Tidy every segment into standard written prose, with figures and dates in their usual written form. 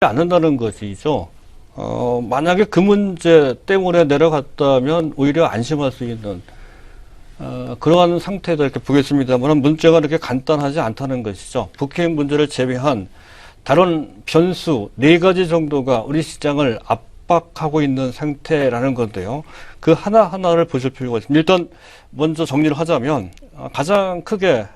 않는다는 것이죠. 만약에 그 문제 때문에 내려갔다면 오히려 안심할 수 있는 그러한 상태다 이렇게 보겠습니다만 문제가 그렇게 간단하지 않다는 것이죠. 북핵 문제를 제외한 다른 변수 4가지 정도가 우리 시장을 압박하고 있는 상태라는 건데요. 그 하나하나를 보실 필요가 있습니다. 일단 먼저 정리를 하자면 가장 크게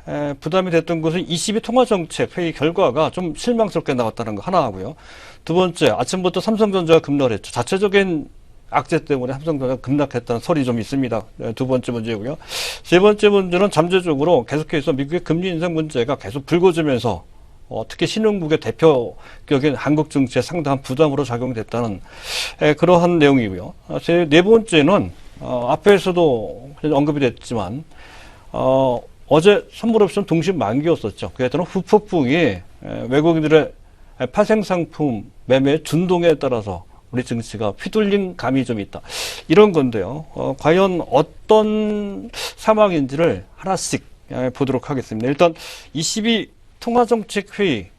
부담이 됐던 것은 22 통화정책 회의 결과가 좀 실망스럽게 나왔다는 거 하나 하고요. 두 번째, 아침부터 삼성전자가 급락을 했죠. 자체적인 악재 때문에 삼성전자가 급락했다는 설이 좀 있습니다. 두 번째 문제고요. 세 번째 문제는 잠재적으로 계속해서 미국의 금리 인상 문제가 계속 불거지면서 특히 신흥국의 대표격인 한국 증시에 상당한 부담으로 작용됐다는 그러한 내용이고요. 네 번째는 앞에서도 언급이 됐지만 어제 선물옵션 동시 만기였었죠. 그에 따른 후폭풍이 외국인들의 파생상품 매매 준동에 따라서 우리 증시가 휘둘린 감이 좀 있다. 이런 건데요. 과연 어떤 상황인지를 하나씩 보도록 하겠습니다. 일단 22 통화정책회의의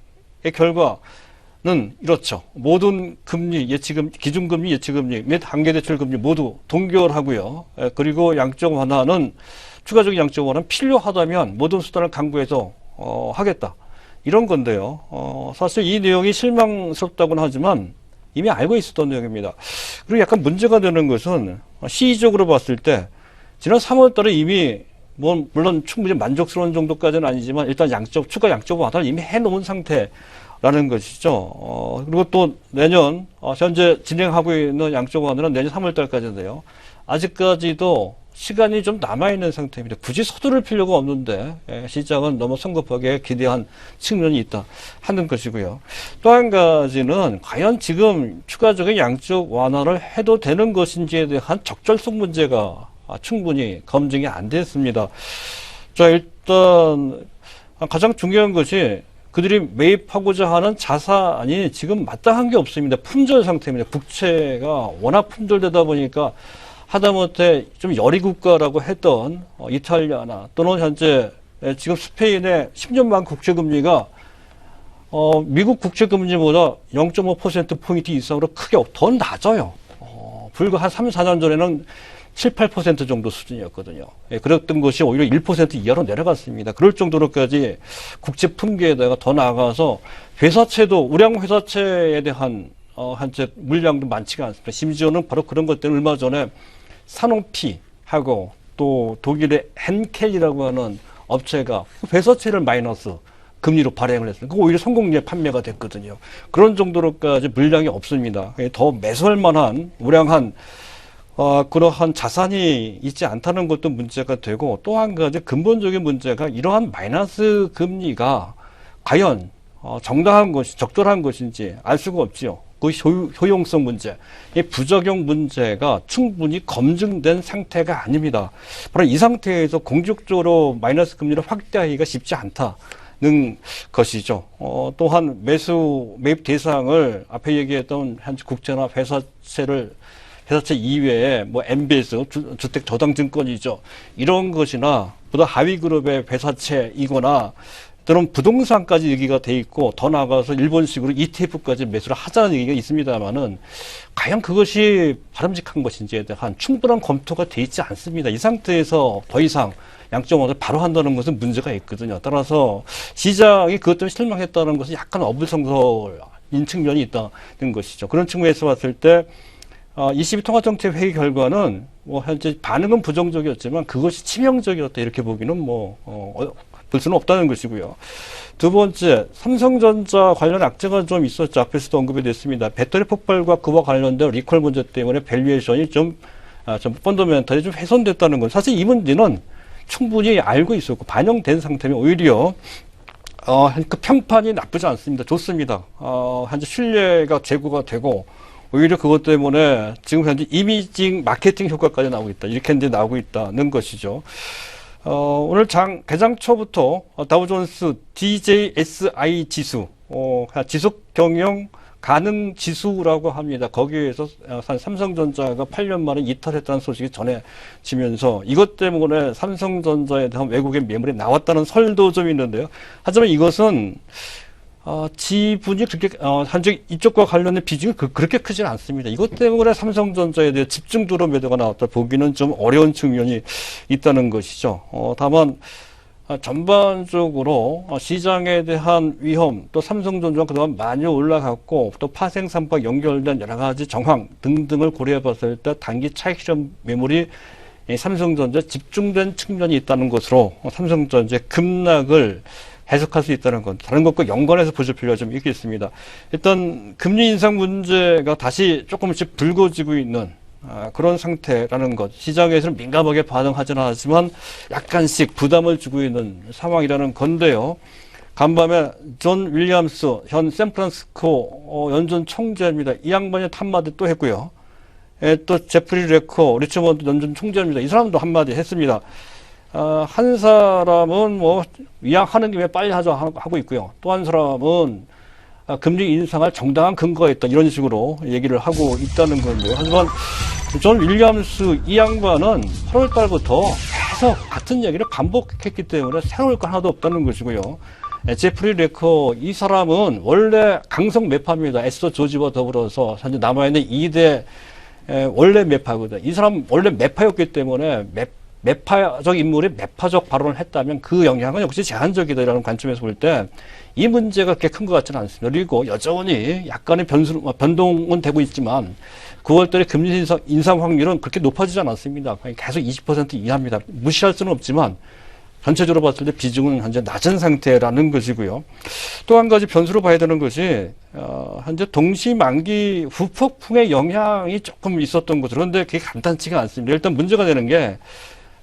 결과는 이렇죠. 모든 금리 예치금, 기준금리 예치금리 및 한계대출금리 모두 동결하고요. 그리고 양적 완화는 추가적인 양적 완화는 필요하다면 모든 수단을 강구해서 하겠다. 이런 건데요. 사실 이 내용이 실망스럽다고는 하지만 이미 알고 있었던 내용입니다. 그리고 약간 문제가 되는 것은 시기적으로 봤을 때 지난 3월 달에 이미 물론 충분히 만족스러운 정도까지는 아니지만 일단 추가 양적 완화를 이미 해놓은 상태라는 것이죠. 그리고 또 내년 현재 진행하고 있는 양적 완화는 내년 3월 달까지인데요. 아직까지도 시간이 좀 남아있는 상태입니다. 굳이 서두를 필요가 없는데 시장은 너무 성급하게 기대한 측면이 있다 하는 것이고요. 또 한 가지는 과연 지금 추가적인 양적 완화를 해도 되는 것인지에 대한 적절성 문제가 충분히 검증이 안 됐습니다. 자, 일단 가장 중요한 것이 그들이 매입하고자 하는 자산이 지금 마땅한 게 없습니다. 품절 상태입니다. 국채가 워낙 품절되다 보니까 하다못해 좀 열의 국가라고 했던 이탈리아나 또는 현재 지금 스페인의 10년만 국채금리가 미국 국채금리보다 0.5%포인트 이상으로 크게 더 낮아요. 불과 한 3, 4년 전에는 7, 8% 정도 수준이었거든요. 그랬던 것이 오히려 1% 이하로 내려갔습니다. 그럴 정도로까지 국채 품귀에다가 더 나아가서 회사채도 우량 회사채에 대한 현재 물량도 많지가 않습니다. 심지어는 바로 그런 것 때문에 얼마 전에 사노피하고 또 독일의 henkel이라고 하는 업체가 회사채를 마이너스 금리로 발행을 했습니다. 오히려 성공리에 판매가 됐거든요. 그런 정도로까지 물량이 없습니다. 더 매수할 만한 우량한 그러한 자산이 있지 않다는 것도 문제가 되고 또 한 가지 근본적인 문제가 이러한 마이너스 금리가 과연 정당한 것이 적절한 것인지 알 수가 없지요. 그 효용성 문제, 이 부작용 문제가 충분히 검증된 상태가 아닙니다. 바로 이 상태에서 공격적으로 마이너스 금리를 확대하기가 쉽지 않다는 것이죠. 또한 매입 대상을 앞에 얘기했던 현재 국채나 회사채 이외에 MBS, 주택 저당증권이죠. 이런 것이나 보다 하위 그룹의 회사채이거나 또는 부동산까지 얘기가 돼 있고 더 나아가서 일본식으로 ETF까지 매수를 하자는 얘기가 있습니다만은 과연 그것이 바람직한 것인지에 대한 충분한 검토가 돼 있지 않습니다. 이 상태에서 더 이상 양적 완화를 바로 한다는 것은 문제가 있거든요. 따라서 시장이 그것 때문에 실망했다는 것은 약간 어불성설인 측면이 있다는 것이죠. 그런 측면에서 봤을 때 22 통화정책 회의 결과는 현재 반응은 부정적이었지만 그것이 치명적이었다 이렇게 보기는 볼 수는 없다는 것이고요. 두 번째, 삼성전자 관련 악재가 좀 있었죠. 앞에서도 언급이 됐습니다. 배터리 폭발과 그와 관련된 리콜 문제 때문에 밸류에이션이 좀 펀더멘탈이 좀 훼손됐다는 건 사실 이 문제는 충분히 알고 있었고 반영된 상태면 오히려 그 평판이 나쁘지 않습니다. 좋습니다. 현재 신뢰가 제고가 되고 오히려 그것 때문에 지금 현재 이미징 마케팅 효과까지 나오고 있다. 이렇게 이제 나오고 있다는 것이죠. 오늘 개장 초부터 다우존스 DJSI 지수, 지속 경영 가능 지수라고 합니다. 거기에서 삼성전자가 8년 만에 이탈했다는 소식이 전해지면서 이것 때문에 삼성전자에 대한 외국의 매물이 나왔다는 설도 좀 있는데요. 하지만 이것은 지분이 그렇게, 한쪽 이쪽과 관련된 비중이 그렇게 크지는 않습니다. 이것 때문에 삼성전자에 대해 집중도로 매도가 나왔다 보기는 좀 어려운 측면이 있다는 것이죠. 다만, 전반적으로 시장에 대한 위험, 또 삼성전자가 그동안 많이 올라갔고, 또 파생산과 연결된 여러 가지 정황 등등을 고려해 봤을 때 단기 차익 실현 매물이 삼성전자에 집중된 측면이 있다는 것으로 삼성전자의 급락을 해석할 수 있다는 건 다른 것과 연관해서 보실 필요가 좀 있겠습니다. 일단 금리 인상 문제가 다시 조금씩 불거지고 있는 그런 상태라는 것. 시장에서는 민감하게 반응하지는 않지만 약간씩 부담을 주고 있는 상황이라는 건데요. 간밤에 존 윌리엄스 현 샌프란시스코 연준 총재입니다. 이 양반이 한마디 또 했고요. 또 제프리 레코 리처먼드 연준 총재입니다. 이 사람도 한마디 했습니다. 한 사람은 뭐 위약하는 김에 빨리 하자 하고 있고요. 또 한 사람은 금리 인상할 정당한 근거가 있다 이런 식으로 얘기를 하고 있다는 건데요. 하지만 존 윌리엄스 이 양반은 8월 달부터 계속 같은 얘기를 반복했기 때문에 새로울 거 하나도 없다는 것이고요. 제프리 레커 이 사람은 원래 강성 매파입니다. 에스더 조지와 더불어서 현재 남아있는 2대 원래 매파거든요. 이 사람 원래 매파였기 때문에 매파적 인물이 매파적 발언을 했다면 그 영향은 역시 제한적이다라는 관점에서 볼 때 이 문제가 그렇게 큰 것 같지는 않습니다. 그리고 여전히 약간의 변동은 되고 있지만 9월달에 금리 인상 확률은 그렇게 높아지지 않았습니다. 계속 20% 이하입니다. 무시할 수는 없지만 전체적으로 봤을 때 비중은 현재 낮은 상태라는 것이고요. 또 한 가지 변수로 봐야 되는 것이 현재 동시만기 후폭풍의 영향이 조금 있었던 거죠. 그런데 그게 간단치가 않습니다. 일단 문제가 되는 게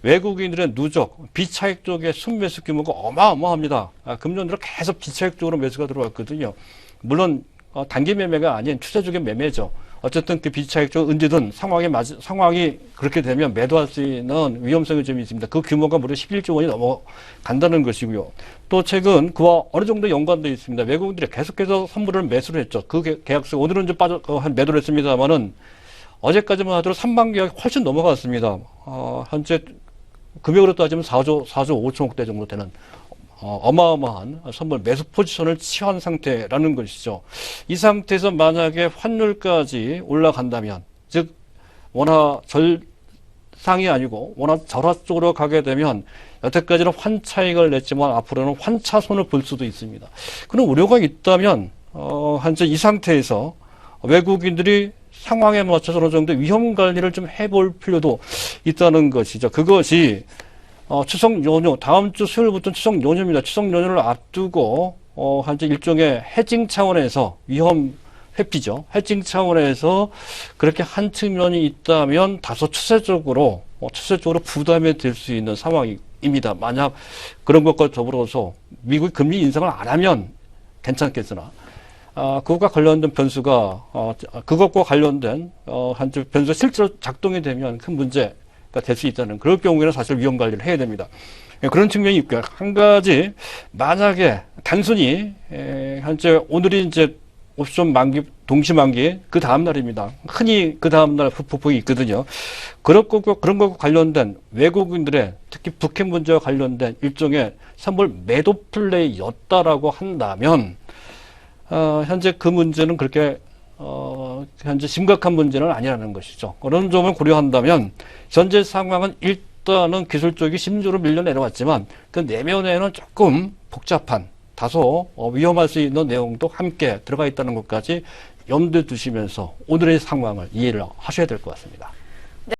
외국인들의 누적, 비차익 쪽의 순매수 규모가 어마어마합니다. 금년으로 계속 비차익 쪽으로 매수가 들어왔거든요. 물론 단기 매매가 아닌 추세적인 매매죠. 어쨌든 그 비차익 쪽 언제든 상황이 그렇게 되면 매도할 수 있는 위험성이 좀 있습니다. 그 규모가 무려 11조 원이 넘어간다는 것이고요. 또 최근 그와 어느 정도 연관되어 있습니다. 외국인들이 계속해서 선물을 매수를 했죠. 그 계약서 오늘은 좀 매도를 했습니다만은 어제까지만 하더라도 3만 계약이 훨씬 넘어갔습니다. 현재 금액으로 따지면 4조 5천억대 정도 되는 어마어마한 선물 매수 포지션을 취한 상태라는 것이죠. 이 상태에서 만약에 환율까지 올라간다면, 즉 원화 절상이 아니고 원화 절하 쪽으로 가게 되면 여태까지는 환차익을 냈지만 앞으로는 환차손을 볼 수도 있습니다. 그런 우려가 있다면 현재 이 상태에서 외국인들이 상황에 맞춰서 어느 정도 위험 관리를 좀 해볼 필요도 있다는 것이죠. 그것이 추석 연휴, 다음 주 수요일부터 추석 연휴입니다. 추석 연휴를 앞두고 현재 일종의 해징 차원에서 위험 회피죠. 해징 차원에서 그렇게 한 측면이 있다면 다소 추세적으로 부담이 될 수 있는 상황입니다. 만약 그런 것과 더불어서 미국이 금리 인상을 안 하면 괜찮겠으나 그것과 관련된 변수가, 그것과 관련된, 한쪽 변수가 실제로 작동이 되면 큰 문제가 될 수 있다는, 그럴 경우에는 사실 위험 관리를 해야 됩니다. 그런 측면이 있고요. 한 가지, 만약에 단순히, 현재 오늘이 이제 옵션 만기, 동시 만기, 그 다음날입니다. 흔히 그 다음날 폭풍이 있거든요. 그런 것과 관련된 외국인들의, 특히 북핵 문제와 관련된 일종의 선물 매도 플레이였다라고 한다면, 현재 그 문제는 그렇게, 현재 심각한 문제는 아니라는 것이죠. 그런 점을 고려한다면, 현재 상황은 일단은 기술적이 심리적으로 밀려 내려왔지만, 그 내면에는 조금 복잡한, 다소 위험할 수 있는 내용도 함께 들어가 있다는 것까지 염두에 두시면서 오늘의 상황을 이해를 하셔야 될 것 같습니다.